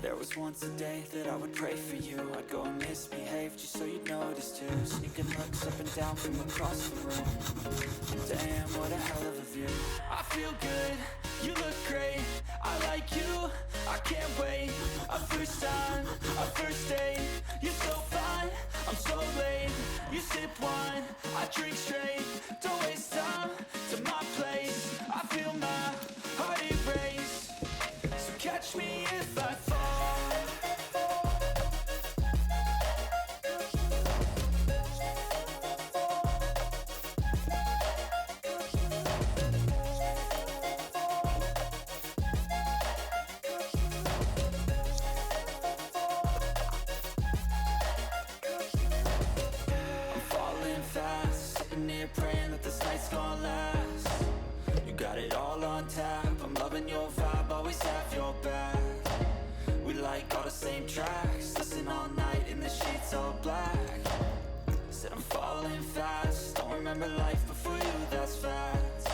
There was once a day that I would pray for you. I'd go and misbehave just so you'd notice too. Sneaking looks up and down from across the room. Damn, what a hell of a view. I feel good, you look great, I like you, I can't wait. A first time, a first date, you're so fine, I'm so late. You sip wine, I drink straight, don't waste time to my place. I feel my heart erase, so catch me if I fall. Praying that this night's gonna last. You got it all on tap, I'm loving your vibe, always have your back. We like all the same tracks, listen all night in the sheets all black. Said I'm falling fast, don't remember life before you, that's fact.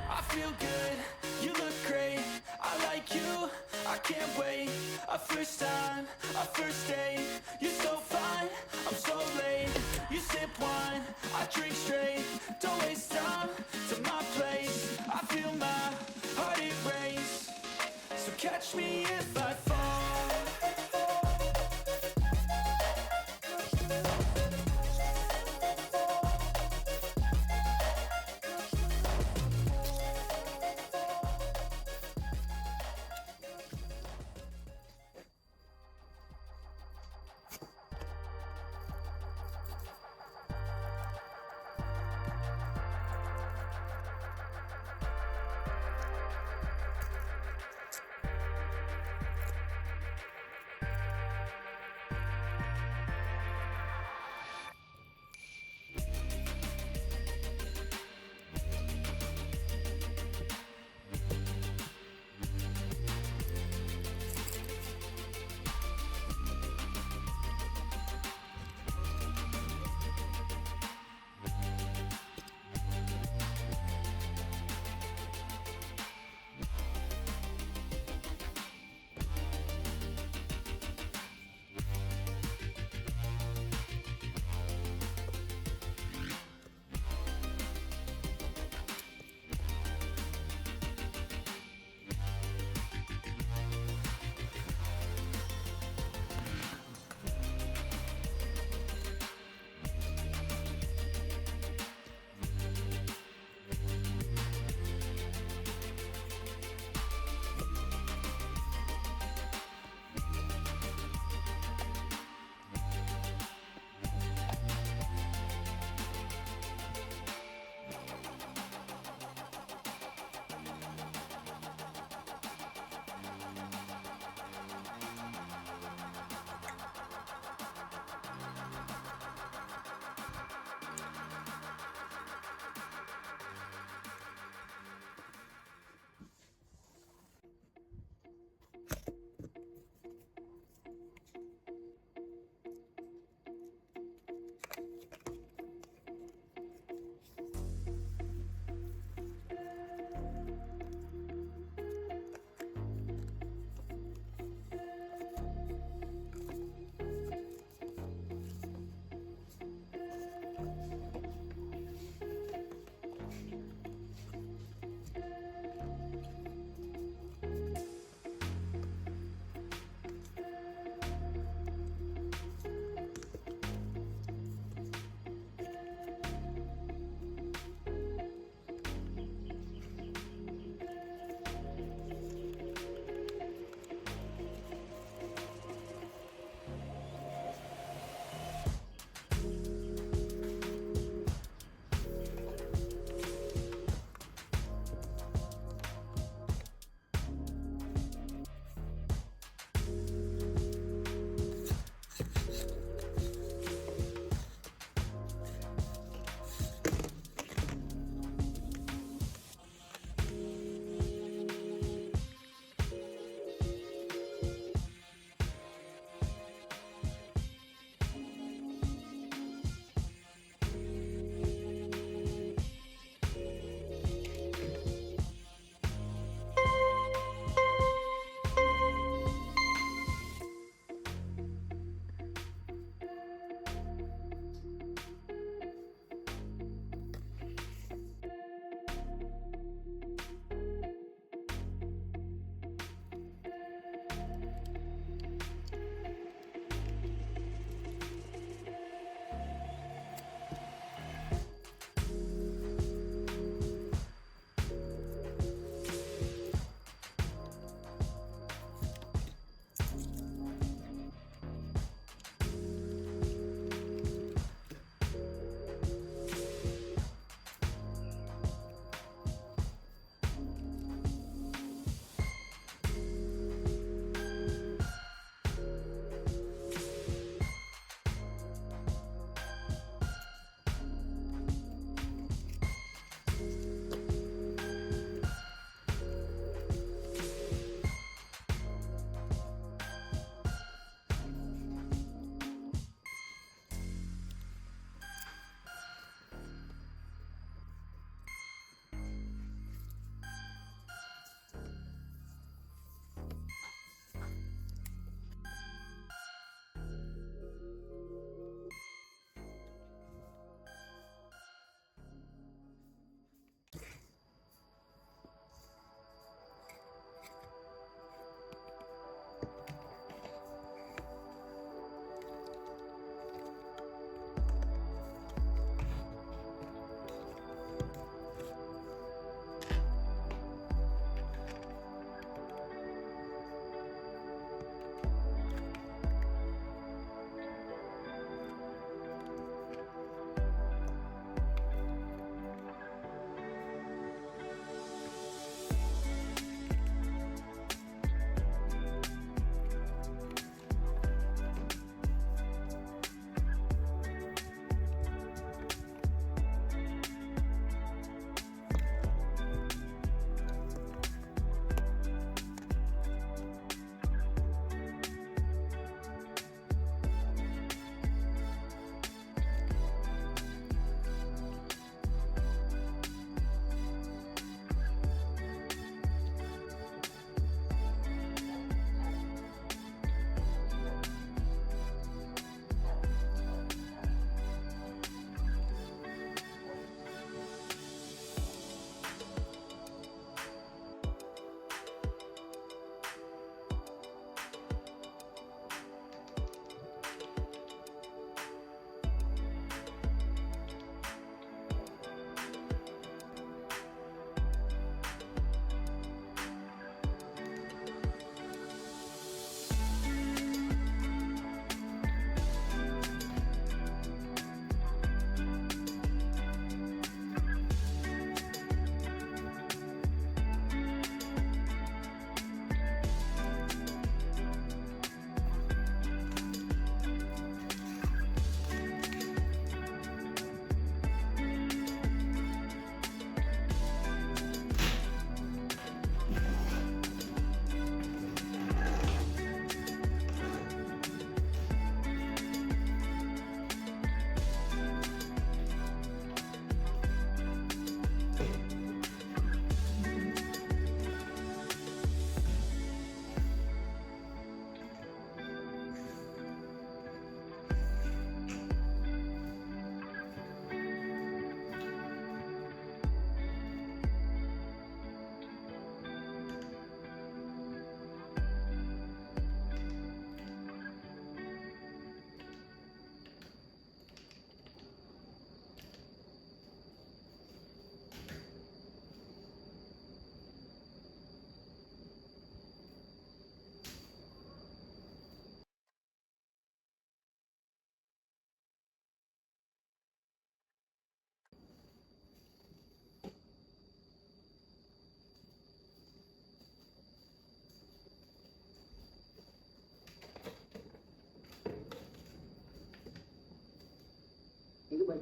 I feel good, you look great, I like you, I can't wait. A first time, a first date, you're so fine, I'm so late. You sip wine, I drink straight, don't waste time to my place. I feel my heart erase, so catch me if I fall.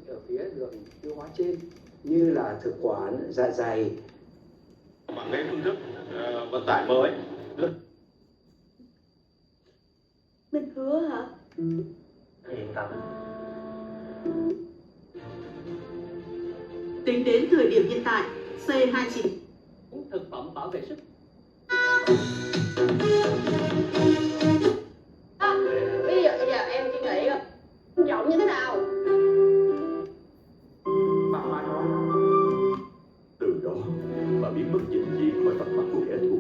ở phía đường tiêu hóa trên như là thực quản, dạ dày. Bằng cái phương thức vận tải mới. Mình hứa hả? Yên tâm. Tính đến thời điểm hiện tại, C29 Thực phẩm bảo vệ sức. Bây giờ em suy nghĩ giọng như thế nào? Bà nói. Từ đó bà biến mất vĩnh viễn khỏi tầm mắt của kẻ thù.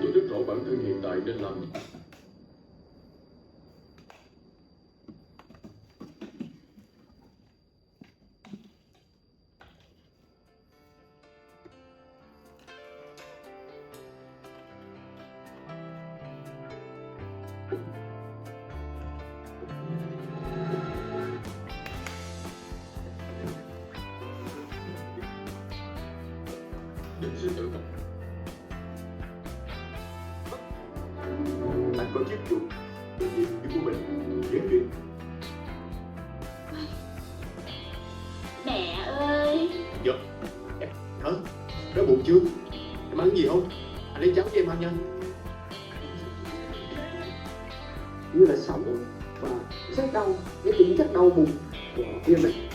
Tôi rất rõ bản thân hiện tại nên làm gì. Định sẽ tử vong. Anh có chiếc chuột tự nhiên như của mình dễ kịp. Mẹ ơi! Dạ. Em hả? Đói bụng chưa? Em ăn gì không? Anh lấy cháo cho em ăn nha. Như là sống và rất đau, cái tính chất đau bụng của viêm này